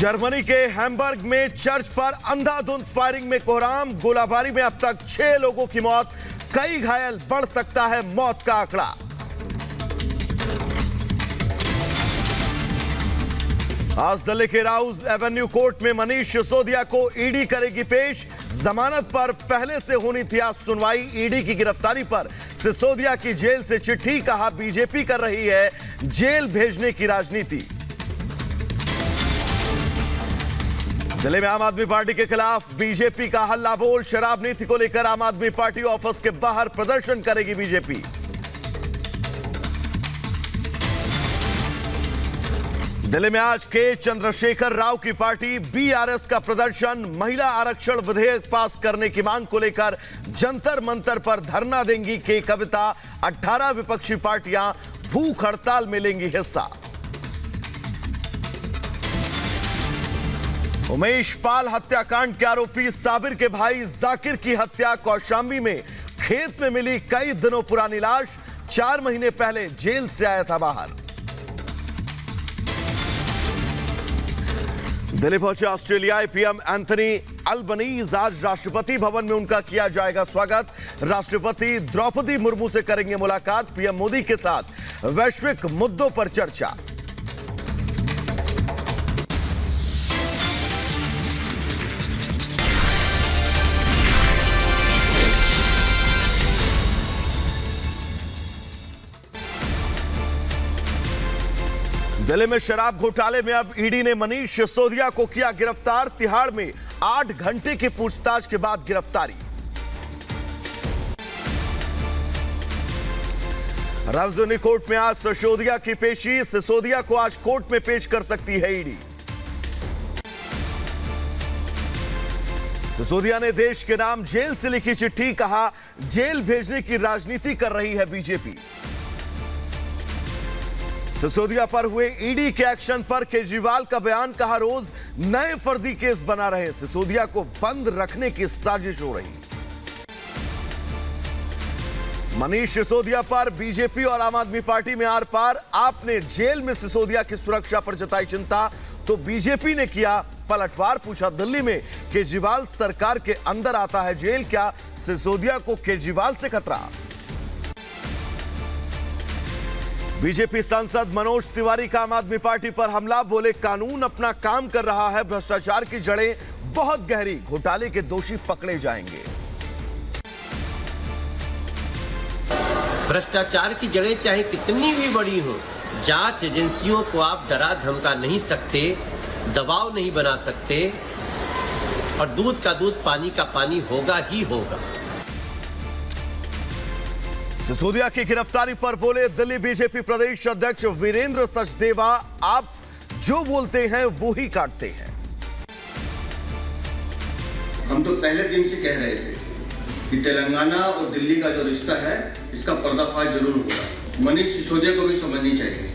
Germany के Hamburg में church पर अंधाधुंध फायरिंग में कोहराम। गोलाबारी में अब तक 6 लोगों की मौत, कई घायल, बढ़ सकता है मौत का आंकड़ा। आज दिल्ली के राउज एवेन्यू कोर्ट में मनीष सिसोदिया को ईडी करेगी पेश। जमानत पर पहले से होनी थी आज सुनवाई। ईडी की गिरफ्तारी पर सिसोदिया की जेल से चिट्ठी, कहा बीजेपी कर रही है जेल भेजने की राजनीति। दिल्ली में आम आदमी पार्टी के खिलाफ बीजेपी का हल्ला बोल। शराब नीति को लेकर आम आदमी पार्टी ऑफिस के बाहर प्रदर्शन करेगी बीजेपी। दिल्ली में आज के चंद्रशेखर राव की पार्टी बीआरएस का प्रदर्शन। महिला आरक्षण विधेयक पास करने की मांग को लेकर जंतर मंतर पर धरना देंगी के कविता। 18 विपक्षी पार्टियां भूख हड़ताल में लेंगी हिस्सा। उमेश पाल हत्याकांड के आरोपी साबिर के भाई जाकिर की हत्या। कौशाम्बी में खेत में मिली कई दिनों पुरानी लाश। 4 महीने पहले जेल से आया था बाहर। दिल्ली पहुंचे ऑस्ट्रेलियाई पीएम एंथनी अल्बनीज। आज राष्ट्रपति भवन में उनका किया जाएगा स्वागत। राष्ट्रपति द्रौपदी मुर्मू से करेंगे मुलाकात। पीएम मोदी के साथ वैश्विक मुद्दों पर चर्चा। दिल्ली में शराब घोटाले में अब ईडी ने मनीष सिसोदिया को किया गिरफ्तार। तिहाड़ में 8 घंटे की पूछताछ के बाद गिरफ्तारी। राजधानी कोर्ट में आज सिसोदिया की पेशी। सिसोदिया को आज कोर्ट में पेश कर सकती है ईडी। सिसोदिया ने देश के नाम जेल से लिखी चिट्ठी, कहा जेल भेजने की राजनीति कर रही है बीजेपी। सिसोदिया पर हुए ईडी के एक्शन पर केजरीवाल का बयान, कहा रोज नए फर्जी केस बना रहे। सिसोदिया को बंद रखने की साजिश हो रही। मनीष सिसोदिया पर बीजेपी और आम आदमी पार्टी में आर पार। आपने जेल में सिसोदिया की सुरक्षा पर जताई चिंता तो बीजेपी ने किया पलटवार। पूछा दिल्ली में केजरीवाल सरकार के अंदर आता है जेल, क्या सिसोदिया को केजरीवाल से खतरा? बीजेपी सांसद मनोज तिवारी का आम आदमी पार्टी पर हमला। बोले कानून अपना काम कर रहा है, भ्रष्टाचार की जड़ें बहुत गहरी, घोटाले के दोषी पकड़े जाएंगे। भ्रष्टाचार की जड़ें चाहे कितनी भी बड़ी हो, जांच एजेंसियों को आप डरा धमका नहीं सकते, दबाव नहीं बना सकते, और दूध का दूध पानी का पानी होगा ही होगा। सिसोदिया की गिरफ्तारी पर बोले दिल्ली बीजेपी प्रदेश अध्यक्ष वीरेंद्र सचदेवा, आप जो बोलते हैं वो ही काटते हैं। हम तो पहले दिन से कह रहे थे कि तेलंगाना और दिल्ली का जो रिश्ता है इसका पर्दाफाश जरूर होगा। मनीष सिसोदिया को भी समझनी चाहिए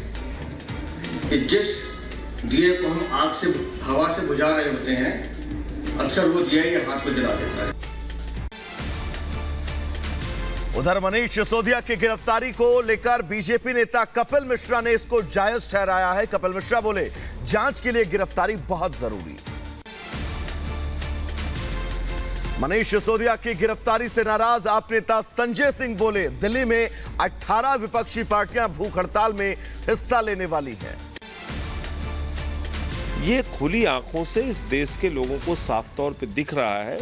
कि जिस दिए को हम आग से हवा से बुझा रहे होते हैं, अक्सर वो दिया ही हाथ में जला देता है। उधर मनीष सिसोदिया की गिरफ्तारी को लेकर बीजेपी नेता कपिल मिश्रा ने इसको जायज ठहराया है। कपिल मिश्रा बोले जांच के लिए गिरफ्तारी बहुत जरूरी। मनीष सिसोदिया की गिरफ्तारी से नाराज आप नेता संजय सिंह बोले दिल्ली में 18 विपक्षी पार्टियां भूख हड़ताल में हिस्सा लेने वाली हैं। ये खुली आंखों से इस देश के लोगों को साफ तौर पे दिख रहा है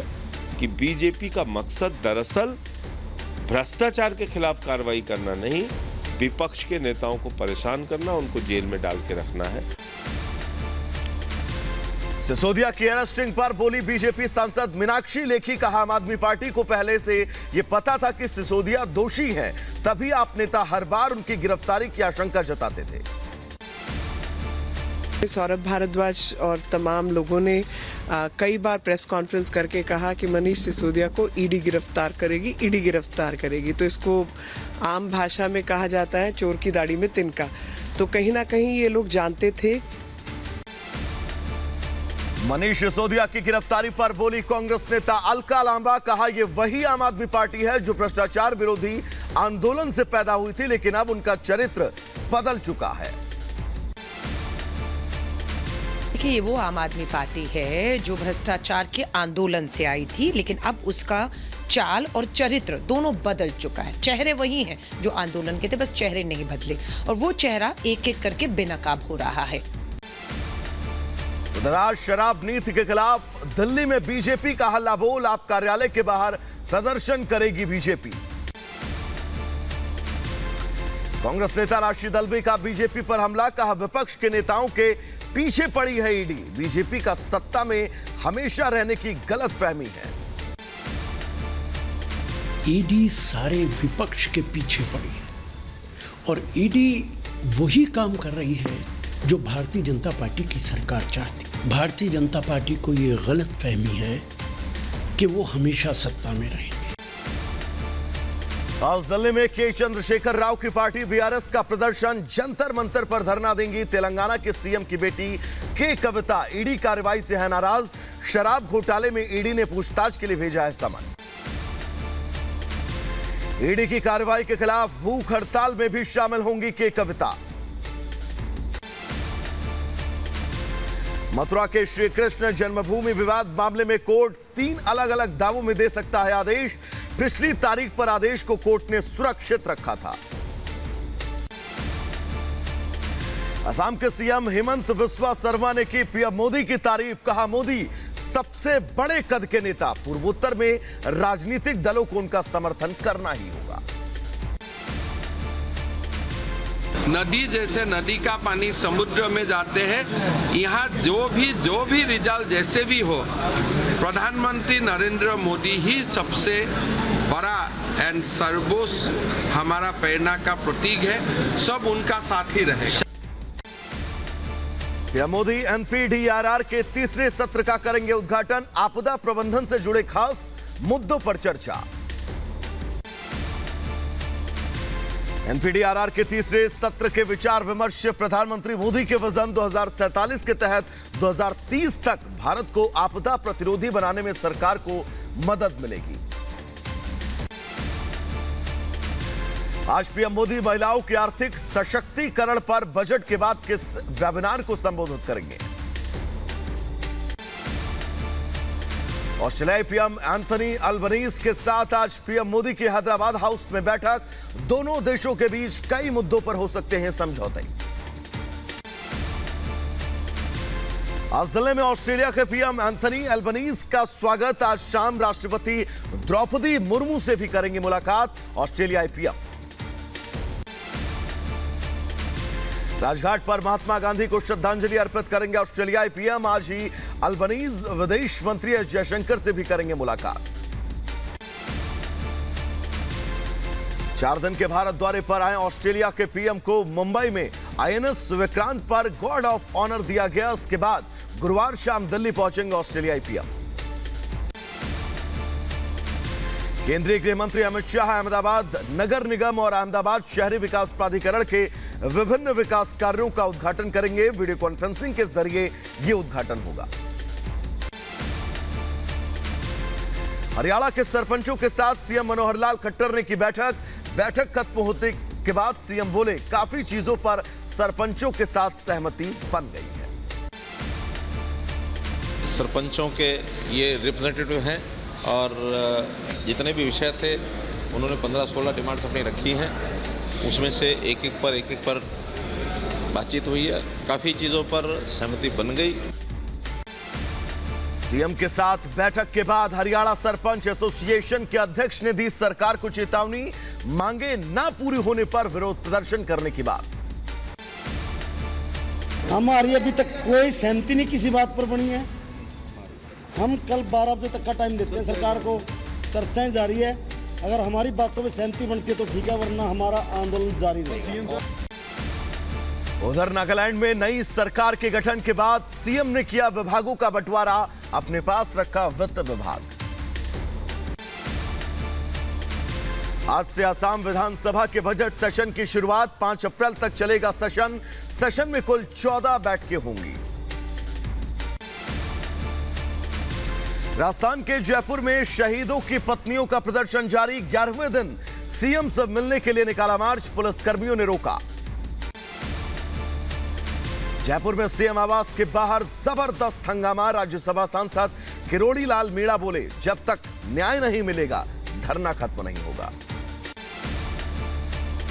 कि बीजेपी का मकसद दरअसल भ्रष्टाचार के खिलाफ कार्रवाई करना नहीं, विपक्ष के नेताओं को परेशान करना, उनको जेल में डाल के रखना है। सिसोदिया की अरेस्टिंग पर बोली बीजेपी सांसद मीनाक्षी लेखी, कहा आम आदमी पार्टी को पहले से यह पता था कि सिसोदिया दोषी हैं, तभी आप नेता हर बार उनकी गिरफ्तारी की आशंका जताते थे। सौरभ भारद्वाज और तमाम लोगों ने कई बार प्रेस कॉन्फ्रेंस करके कहा कि मनीष सिसोदिया को ईडी गिरफ्तार करेगी, ईडी गिरफ्तार करेगी। तो इसको आम भाषा में कहा जाता है चोर की दाढ़ी में तिनका। तो कहीं ना कहीं ये लोग जानते थे। मनीष सिसोदिया की गिरफ्तारी पर बोली कांग्रेस नेता अलका लांबा, कहा यह वही आम आदमी पार्टी है जो भ्रष्टाचार विरोधी आंदोलन से पैदा हुई थी, लेकिन अब उनका चरित्र बदल चुका है। देखिए, ये वो आम आदमी पार्टी है जो भ्रष्टाचार के आंदोलन से आई थी, लेकिन अब उसका चाल और चरित्र दोनों बदल चुका है। चेहरे वही हैं जो आंदोलन के थे, बस चेहरे नहीं बदले, और वो चेहरा एक एक करके बेनकाब हो रहा है। उधर आज शराब नीति के खिलाफ दिल्ली में बीजेपी का हल्ला बोल। आप कार्यालय के बाहर प्रदर्शन करेगी बीजेपी। कांग्रेस नेता राशिद अल्वी का बीजेपी पर हमला, कहा विपक्ष के नेताओं के पीछे पड़ी है ईडी। बीजेपी का सत्ता में हमेशा रहने की गलतफहमी है। ईडी सारे विपक्ष के पीछे पड़ी है और ईडी वही काम कर रही है जो भारतीय जनता पार्टी की सरकार चाहती। भारतीय जनता पार्टी को ये गलतफहमी है कि वो हमेशा सत्ता में रहेंगे। आज दिल्ली में के चंद्रशेखर राव की पार्टी बीआरएस का प्रदर्शन, जंतर मंतर पर धरना देंगी। तेलंगाना के सीएम की बेटी के कविता ईडी कार्रवाई से है नाराज। शराब घोटाले में ईडी ने पूछताछ के लिए भेजा है समन। ईडी की कार्रवाई के खिलाफ भूख हड़ताल में भी शामिल होंगी के कविता। मथुरा के श्री कृष्ण जन्मभूमि विवाद मामले में कोर्ट 3 अलग अलग दावों में दे सकता है आदेश। पिछली तारीख पर आदेश को कोर्ट ने सुरक्षित रखा था। असम के सीएम हेमंत बिस्वा शर्मा ने की पीएम मोदी की तारीफ, कहा मोदी सबसे बड़े कद के नेता। पूर्वोत्तर में राजनीतिक दलों को उनका समर्थन करना ही होगा। नदी जैसे नदी का पानी समुद्र में जाते हैं। यहाँ जो भी रिजल्ट जैसे भी हो, प्रधानमंत्री नरेंद्र मोदी ही सबसे बड़ा एंड सर्वोच्च हमारा प्रेरणा का प्रतीक है। सब उनका साथ ही रहेगा। पीएम मोदी एनपीडीआरआर के तीसरे सत्र का करेंगे उद्घाटन। आपदा प्रबंधन से जुड़े खास मुद्दों पर चर्चा। एनपीडीआरआर के तीसरे सत्र के विचार विमर्श। प्रधानमंत्री मोदी के विजन 2047 के तहत 2030 तक भारत को आपदा प्रतिरोधी बनाने में सरकार को मदद मिलेगी। आज पीएम मोदी महिलाओं के आर्थिक सशक्तिकरण पर बजट के बाद के वेबिनार को संबोधित करेंगे। ऑस्ट्रेलियाई पीएम एंथनी अल्बनीज के साथ आज पीएम मोदी की हैदराबाद हाउस में बैठक। दोनों देशों के बीच कई मुद्दों पर हो सकते हैं समझौते। आज दिल्ली में ऑस्ट्रेलिया के पीएम एंथनी अल्बनीज का स्वागत। आज शाम राष्ट्रपति द्रौपदी मुर्मू से भी करेंगे मुलाकात ऑस्ट्रेलियाई पीएम। राजघाट पर महात्मा गांधी को श्रद्धांजलि अर्पित करेंगे ऑस्ट्रेलियाई पीएम। आज ही अल्बनीज विदेश मंत्री एस जयशंकर से भी करेंगे मुलाकात। 4 दिन के भारत दौरे पर आए ऑस्ट्रेलिया के पीएम को मुंबई में आईएनएस विक्रांत पर गार्ड ऑफ ऑनर दिया गया। इसके बाद गुरुवार शाम दिल्ली पहुंचेंगे ऑस्ट्रेलियाई पीएम। केंद्रीय गृह मंत्री अमित शाह अहमदाबाद नगर निगम और अहमदाबाद शहरी विकास प्राधिकरण के विभिन्न विकास कार्यों का उद्घाटन करेंगे। वीडियो कॉन्फ्रेंसिंग के जरिए यह उद्घाटन होगा। हरियाणा के सरपंचों के साथ सीएम मनोहर लाल खट्टर ने की बैठक खत्म होने के बाद सीएम बोले, काफी चीजों पर सरपंचों के साथ सहमति बन गई है। सरपंचों के ये रिप्रेजेंटेटिव हैं और जितने भी विषय थे उन्होंने 15-16 डिमांड्स अपनी रखी हैं। उसमें से एक एक पर बातचीत हुई है। काफ़ी चीज़ों पर सहमति बन गई। सीएम के साथ बैठक के बाद हरियाणा सरपंच एसोसिएशन के अध्यक्ष ने दी सरकार को चेतावनी, मांगे ना पूरी होने पर विरोध प्रदर्शन करने की बात। हमारी अभी तक कोई सहमति नहीं किसी बात पर बनी है। हम कल 12 बजे तक का टाइम देते हैं सरकार को। चर्चाएं जारी है। अगर हमारी बातों में सहमति बनती है तो ठीक है, वरना हमारा आंदोलन जारी रहेगा। उधर नागालैंड में नई सरकार के गठन के बाद सीएम ने किया विभागों का बंटवारा, अपने पास रखा वित्त विभाग। आज से असम विधानसभा के बजट सेशन की शुरुआत। 5 अप्रैल तक चलेगा सेशन। सेशन में कुल 14 बैठकें होंगी। राजस्थान के जयपुर में शहीदों की पत्नियों का प्रदर्शन जारी। 11वें दिन सीएम से मिलने के लिए निकाला मार्च, पुलिस कर्मियों ने रोका। जयपुर में सीएम आवास के बाहर जबरदस्त हंगामा। राज्यसभा सांसद किरोड़ी लाल मीणा बोले, जब तक न्याय नहीं मिलेगा धरना खत्म नहीं होगा।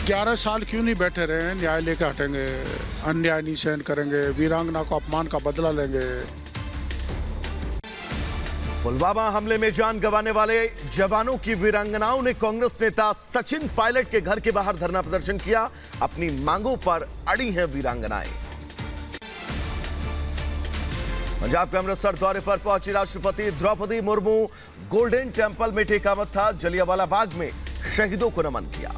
11 साल क्यों नहीं बैठे रहे? न्याय लेकर हटेंगे, अन्याय नहीं सहन करेंगे, वीरांगना को अपमान का बदला लेंगे। पुलवामा हमले में जान गंवाने वाले जवानों की वीरांगनाओं ने कांग्रेस नेता सचिन पायलट के घर के बाहर धरना प्रदर्शन किया। अपनी मांगों पर अड़ी हैं वीरांगनाएं। पंजाब के अमृतसर दौरे पर पहुंची राष्ट्रपति द्रौपदी मुर्मू गोल्डन टेंपल में टेका मत्था। जलियांवाला बाग में शहीदों को नमन किया।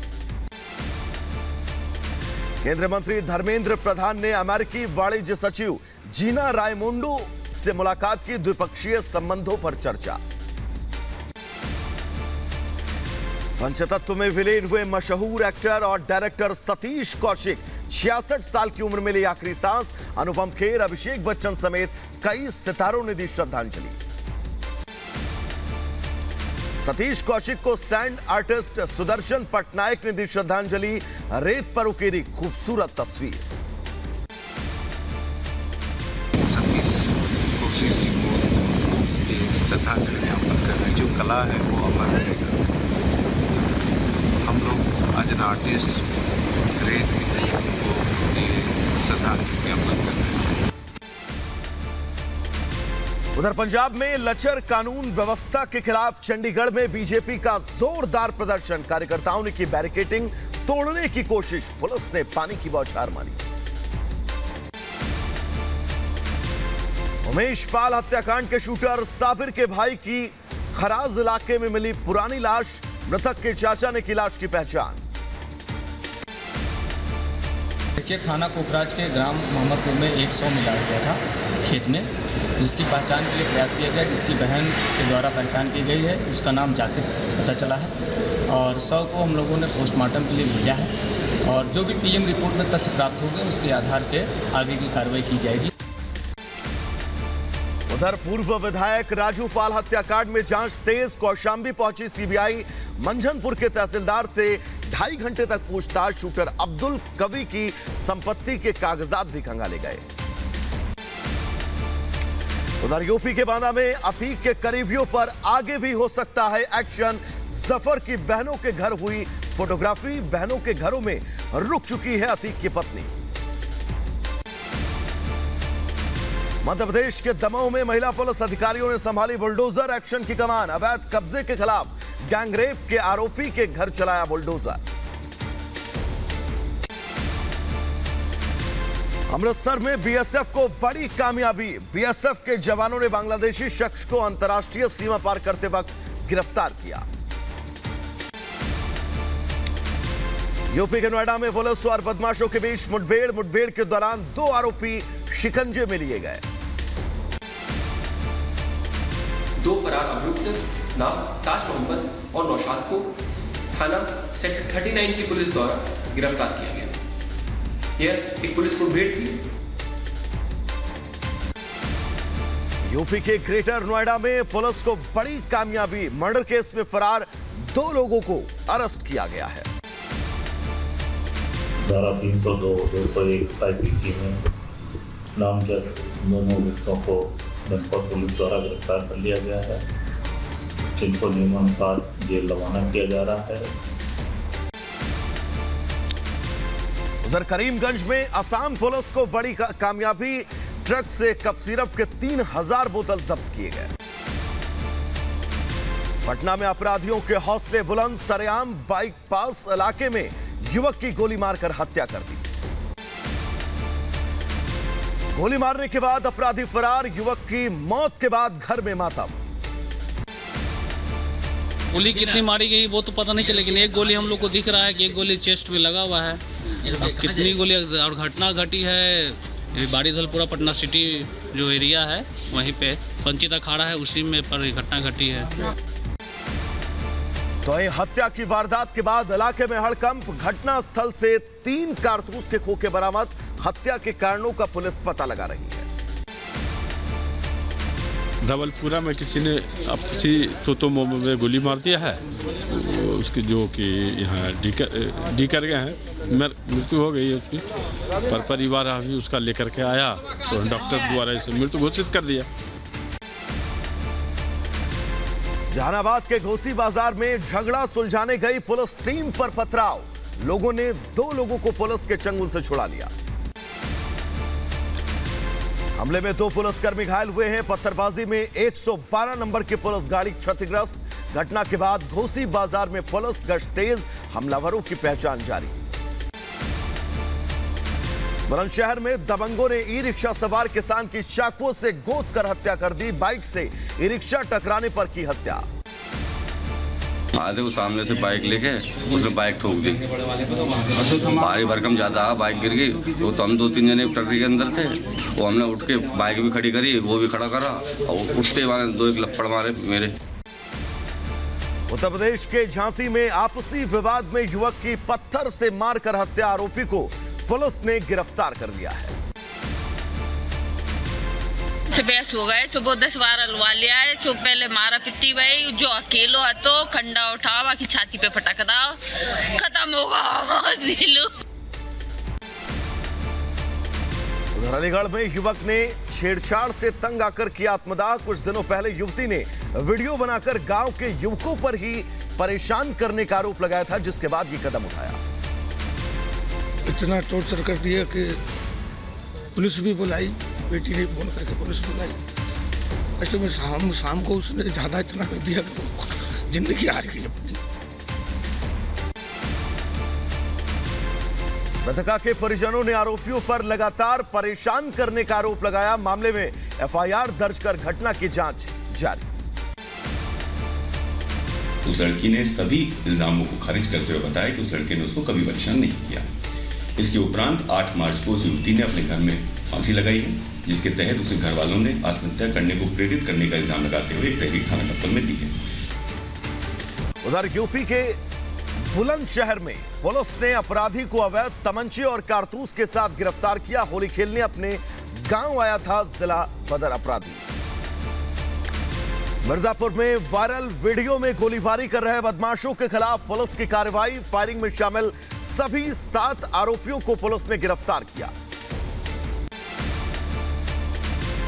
केंद्रीय मंत्री धर्मेंद्र प्रधान ने अमेरिकी वाणिज्य सचिव जीना रायमोंडो से मुलाकात की। द्विपक्षीय संबंधों पर चर्चा। पंचतत्व में विलीन हुए मशहूर एक्टर और डायरेक्टर सतीश कौशिक 66 साल की उम्र में ली आखिरी सांस। अनुपम खेर, अभिषेक बच्चन समेत कई सितारों ने दी श्रद्धांजलि। सतीश कौशिक को सैंड आर्टिस्ट सुदर्शन पटनायक ने दी श्रद्धांजलि। रेत पर उकेरी खूबसूरत तस्वीर। सतीश कौशिक जी को श्रद्धांजलि ज्ञापन कर रहे हैं। जो कला है वो अमर रहेगा। हम लोग आज एन आर्टिस्ट रेत की को श्रद्धांजलि ज्ञापन कर रहे हैं। उधर पंजाब में लचर कानून व्यवस्था के खिलाफ चंडीगढ़ में बीजेपी का जोरदार प्रदर्शन। कार्यकर्ताओं ने की बैरिकेडिंग, तोड़ने की कोशिश। पुलिस ने पानी की बौछार मारी। उमेश पाल हत्याकांड के शूटर साबिर के भाई की खराज इलाके में मिली पुरानी लाश। मृतक के चाचा ने की लाश की पहचान। देखिए, थाना कोखराज के ग्राम मोहम्मदपुर में 100 मिला गया था खेत में, जिसकी पहचान के लिए प्रयास किया गया, जिसकी बहन के द्वारा पहचान की गई है। उसका नाम जाकिर पता चला है और 100 को हम लोगों ने पोस्टमार्टम के लिए भेजा है और जो भी पीएम रिपोर्ट में तथ्य प्राप्त होंगे उसके आधार पर आगे की कार्रवाई की जाएगी। उधर पूर्व विधायक राजू पाल हत्याकांड में जांच तेज। कौशांबी पहुंची सीबीआई। मंझनपुर के तहसीलदार से 2.5 घंटे तक पूछताछ। शूटर अब्दुल कवि की संपत्ति के कागजात भी खंगाले गए। उधर यूपी के बांदा में अतीक के करीबियों पर आगे भी हो सकता है एक्शन। जफर की बहनों के घर हुई फोटोग्राफी। बहनों के घरों में रुक चुकी है अतीक की पत्नी। मध्य प्रदेश के दमोह में महिला पुलिस अधिकारियों ने संभाली बुलडोजर एक्शन की कमान। अवैध कब्जे के खिलाफ गैंगरेप के आरोपी के घर चलाया बुलडोजर। अमृतसर में बीएसएफ को बड़ी कामयाबी। बीएसएफ के जवानों ने बांग्लादेशी शख्स को अंतर्राष्ट्रीय सीमा पार करते वक्त गिरफ्तार किया। यूपी के नोएडा में पुलिस और बदमाशों के बीच मुठभेड़ के दौरान 2 आरोपी शिकंजे में लिए गए। 2 फरार अभियुक्त नाम ताज मोहम्मद और नौशाद को थाना सेक्टर 39 की पुलिस द्वारा गिरफ्तार किया गया। यह एक पुलिस मुठभेड़ थी। यूपी के ग्रेटर नोएडा में पुलिस को बड़ी कामयाबी। मर्डर केस में फरार 2 लोगों को अरेस्ट किया गया है। धारा 302, 201 आईपीसी में नामजद दोनों व्यक्तियों को जनपद पुलिस द्वारा गिरफ्तार कर लिया गया है, जिनको नियमानुसार जेल रवाना किया जा रहा है। उधर करीमगंज में असम पुलिस को बड़ी कामयाबी। ट्रक से कफ सिरप के 3000 बोतल जब्त किए गए। पटना में अपराधियों के हौसले बुलंद। सरेआम बाइक पास इलाके में युवक की गोली मारकर हत्या कर दी। गोली मारने के बाद अपराधी फरार। युवक की मौत के बाद घर में मातम। गोली कितनी मारी गई वो तो पता नहीं चले, लेकिन एक गोली हम लोग को दिख रहा है कि एक गोली चेस्ट में लगा हुआ है। अब कितनी गोली और घटना घटी है बाड़ीधलपुरा पटना सिटी जो एरिया है वहीं पे पंचित अखाड़ा है, उसी में पर घटना घटी है। तो ये हत्या की वारदात के बाद इलाके में हड़कंप। घटना स्थल से 3 कारतूस के खोखे बरामद। हत्या के कारणों का पुलिस पता लगा रही है। धवलपुरा में किसी ने आपसी तो में गोली मार दिया है, उसकी जो कि यहाँ डी कर गए हैं, मृत्यु हो गई है उसकी, पर परिवार अभी उसका लेकर के आया तो डॉक्टर द्वारा इसे मृत्यु घोषित कर दिया। जहानाबाद के घोसी बाजार में झगड़ा सुलझाने गई पुलिस टीम पर पथराव, लोगों ने 2 लोगों को पुलिस के चंगुल से छुड़ा लिया। हमले में 2 पुलिसकर्मी घायल हुए हैं। पत्थरबाजी में 112 नंबर की पुलिस गाड़ी क्षतिग्रस्त। घटना के बाद घोसी बाजार में पुलिस गश्त तेज, हमलावरों की पहचान जारी। बुलंदशहर में दबंगों ने ई रिक्शा सवार किसान की चाकुओं से गोद कर हत्या कर दी। बाइक से ई रिक्शा टकराने पर की हत्या। आधे वो सामने से बाइक लेके उसने बाइक ठोक दी, भारी भरकम ज्यादा बाइक गिर गई। वो तो हम 2-3 जने टर्री के अंदर थे, वो हमने उठ के बाइक भी खड़ी करी, वो भी खड़ा करा और उठते वाले 2 लपड़ मारे मेरे। उत्तर प्रदेश के झांसी में आपसी विवाद में युवक की पत्थर से मारकर हत्या, आरोपी को पुलिस ने गिरफ्तार कर लिया है। बहस हो गए, सुबह 10-12 लुआ लिया है। सो पहले मारा पिट्टी भाई, जो अकेलो है तो खंडा उठावा की छाती पे पटक दाओ, खत्म होगा। उधर अलीगढ़ में युवक ने छेड़छाड़ से तंग आकर किया आत्मदाह। कुछ दिनों पहले युवती ने वीडियो बनाकर गांव के युवकों पर ही परेशान करने का आरोप लगाया था, जिसके बाद ये कदम उठाया। इतना टॉर्चर कर दिया कि पुलिस भी बुलाई, बेटी ने फोन करके पुलिस बुलाई। ऐसे में शाम को उसने ज्यादा इतना कर दिया कि जिंदगी हार गई अपनी। मृतका के परिजनों ने आरोपियों पर लगातार परेशान करने का आरोप लगाया। मामले में एफआईआर दर्ज कर घटना की जांच जारी। उस लड़की ने सभी इल्जामों को खारिज करते हुए बताया कि उस लड़के ने उसको कभी परेशान नहीं किया। इसके उपरांत 8 मार्च को उस युवती ने अपने घर में फांसी लगाई है, जिसके तहत उसे घर वालों ने आत्महत्या करने को प्रेरित करने का इल्जाम लगाते हुए तहरीर थाना टप्पल में दी है। उधर यूपी के बुलंदशहर में पुलिस ने अपराधी को अवैध तमंचे और कारतूस के साथ गिरफ्तार किया। होली खेलने अपने गांव आया था जिला बदर अपराधी। मिर्जापुर में वायरल वीडियो में गोलीबारी कर रहे बदमाशों के खिलाफ पुलिस की कार्रवाई। फायरिंग में शामिल सभी 7 आरोपियों को पुलिस ने गिरफ्तार किया।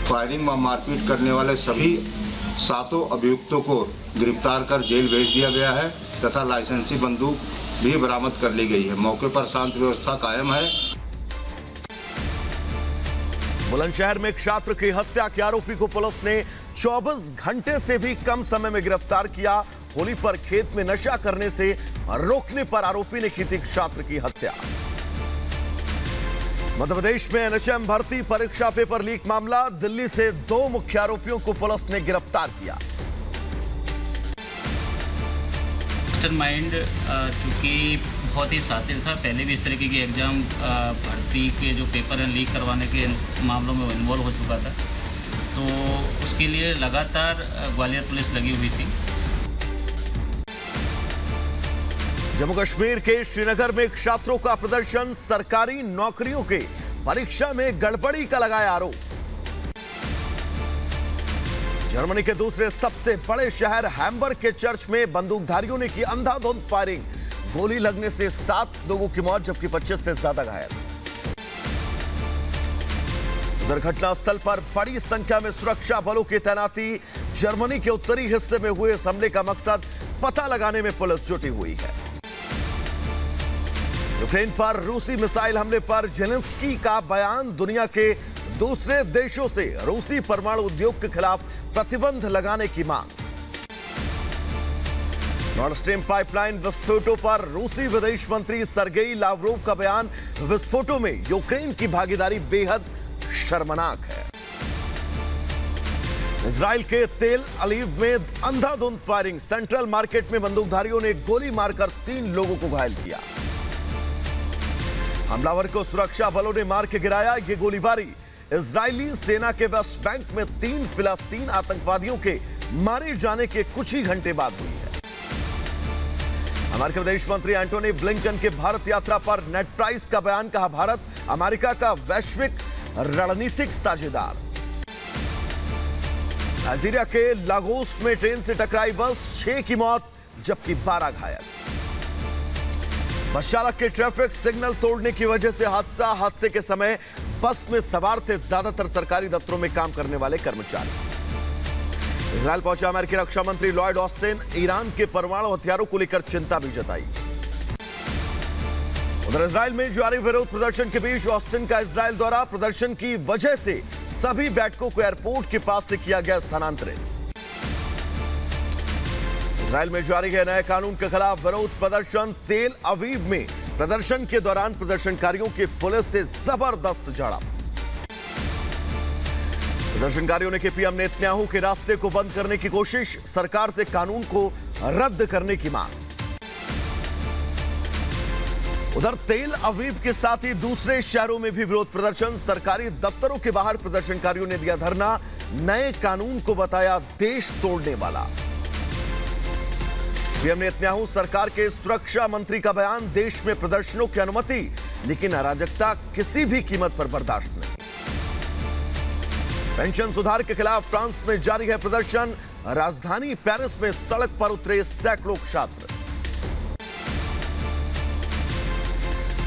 फायरिंग व मारपीट करने वाले सभी 7 अभियुक्तों को गिरफ्तार कर जेल भेज दिया गया है तथा लाइसेंसी बंदूक भी बरामद कर ली गई है। मौके पर शांति व्यवस्था कायम है। बुलंदशहर में एक छात्र की हत्या के आरोपी को पुलिस ने 24 घंटे से भी कम समय में गिरफ्तार किया। होली पर खेत में नशा करने से रोकने पर आरोपी ने की थी छात्र की हत्या। मध्य प्रदेश में एनएचएम भर्ती परीक्षा पेपर लीक मामला। दिल्ली से 2 मुख्य आरोपियों को पुलिस ने गिरफ्तार किया। मास्टरमाइंड चूंकि बहुत ही शातिर था, पहले भी इस तरीके की एग्जाम भर्ती के जो पेपर हैं लीक करवाने के मामलों में इन्वॉल्व हो चुका था, तो उसके लिए लगातार ग्वालियर पुलिस लगी हुई थी। जम्मू कश्मीर के श्रीनगर में छात्रों का प्रदर्शन। सरकारी नौकरियों के परीक्षा में गड़बड़ी का लगाया आरोप। जर्मनी के दूसरे सबसे बड़े शहर हैम्बर्ग के चर्च में बंदूकधारियों ने की अंधाधुंध फायरिंग। गोली लगने से 7 लोगों की मौत जबकि 25 से ज्यादा घायल। उधर घटनास्थल पर बड़ी संख्या में सुरक्षा बलों की तैनाती। जर्मनी के उत्तरी हिस्से में हुए इस हमले का मकसद पता लगाने में पुलिस जुटी हुई है। यूक्रेन पर रूसी मिसाइल हमले पर जेलेंस्की का बयान। दुनिया के दूसरे देशों से रूसी परमाणु उद्योग के खिलाफ प्रतिबंध लगाने की मांग। नॉर्ड स्ट्रीम पाइपलाइन विस्फोटों पर रूसी विदेश मंत्री सर्गेई लावरोव का बयान। विस्फोटों में यूक्रेन की भागीदारी बेहद शर्मनाक है। इजराइल के तेल अलीव में अंधाधुंध फायरिंग। सेंट्रल मार्केट में बंदूकधारियों ने गोली मारकर 3 लोगों को घायल किया। हमलावर को सुरक्षा बलों ने मार के गिराया। यह गोलीबारी इजरायली सेना के वेस्ट बैंक में 3 फिलिस्तीन आतंकवादियों के मारे जाने के कुछ ही घंटे बाद हुई है। अमेरिकी विदेश मंत्री एंटोनी ब्लिंकन के भारत यात्रा पर नेट प्राइस का बयान। कहा, भारत अमेरिका का वैश्विक रणनीतिक साझेदार। नाइजीरिया के लागोस में ट्रेन से टकराई बस, 6 की मौत जबकि 12 घायल। बस चालक के ट्रैफिक सिग्नल तोड़ने की वजह से हादसे के समय बस में सवार थे ज्यादातर सरकारी दफ्तरों में काम करने वाले कर्मचारी। इजरायल पहुंचे अमेरिकी रक्षा मंत्री लॉयड ऑस्टिन, ईरान के परमाणु हथियारों को लेकर चिंता भी जताई। उधर इजरायल में जारी विरोध प्रदर्शन के बीच ऑस्टिन का इजरायल दौरा, प्रदर्शन की वजह से सभी बैठकों को एयरपोर्ट के पास से किया गया स्थानांतरित। इजरायल में जारी है नए कानून के खिलाफ विरोध प्रदर्शन, तेल अवीव में प्रदर्शन के दौरान प्रदर्शनकारियों की पुलिस से जबरदस्त झड़प। प्रदर्शनकारियों ने पीएम नेतन्याहू के रास्ते को बंद करने की कोशिश, सरकार से कानून को रद्द करने की मांग। उधर तेल अवीव के साथ ही दूसरे शहरों में भी विरोध प्रदर्शन, सरकारी दफ्तरों के बाहर प्रदर्शनकारियों ने दिया धरना, नए कानून को बताया देश तोड़ने वाला। पीएम नेतन्याहू सरकार के सुरक्षा मंत्री का बयान, देश में प्रदर्शनों की अनुमति लेकिन अराजकता किसी भी कीमत पर बर्दाश्त नहीं। पेंशन सुधार के खिलाफ फ्रांस में जारी है प्रदर्शन, राजधानी पेरिस में सड़क पर उतरे सैकड़ों छात्र।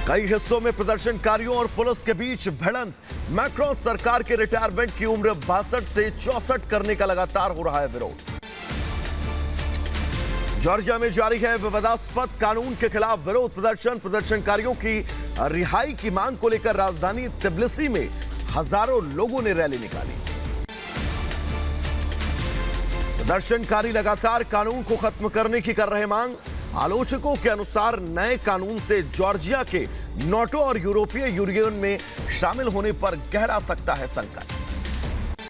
कई हिस्सों में प्रदर्शनकारियों और पुलिस के बीच भिड़ंत, मैक्रोन सरकार के रिटायरमेंट की उम्र 62 से 64 करने का लगातार हो रहा है विरोध। जॉर्जिया में जारी है विवादास्पद कानून के खिलाफ विरोध प्रदर्शन, प्रदर्शनकारियों की रिहाई की मांग को लेकर राजधानी तिब्लिसी में हजारों लोगों ने रैली निकाली। प्रदर्शनकारी लगातार कानून को खत्म करने की कर रहे मांग, आलोचकों के अनुसार नए कानून से जॉर्जिया के नाटो और यूरोपीय यूनियन में शामिल होने पर गहरा सकता है संकट।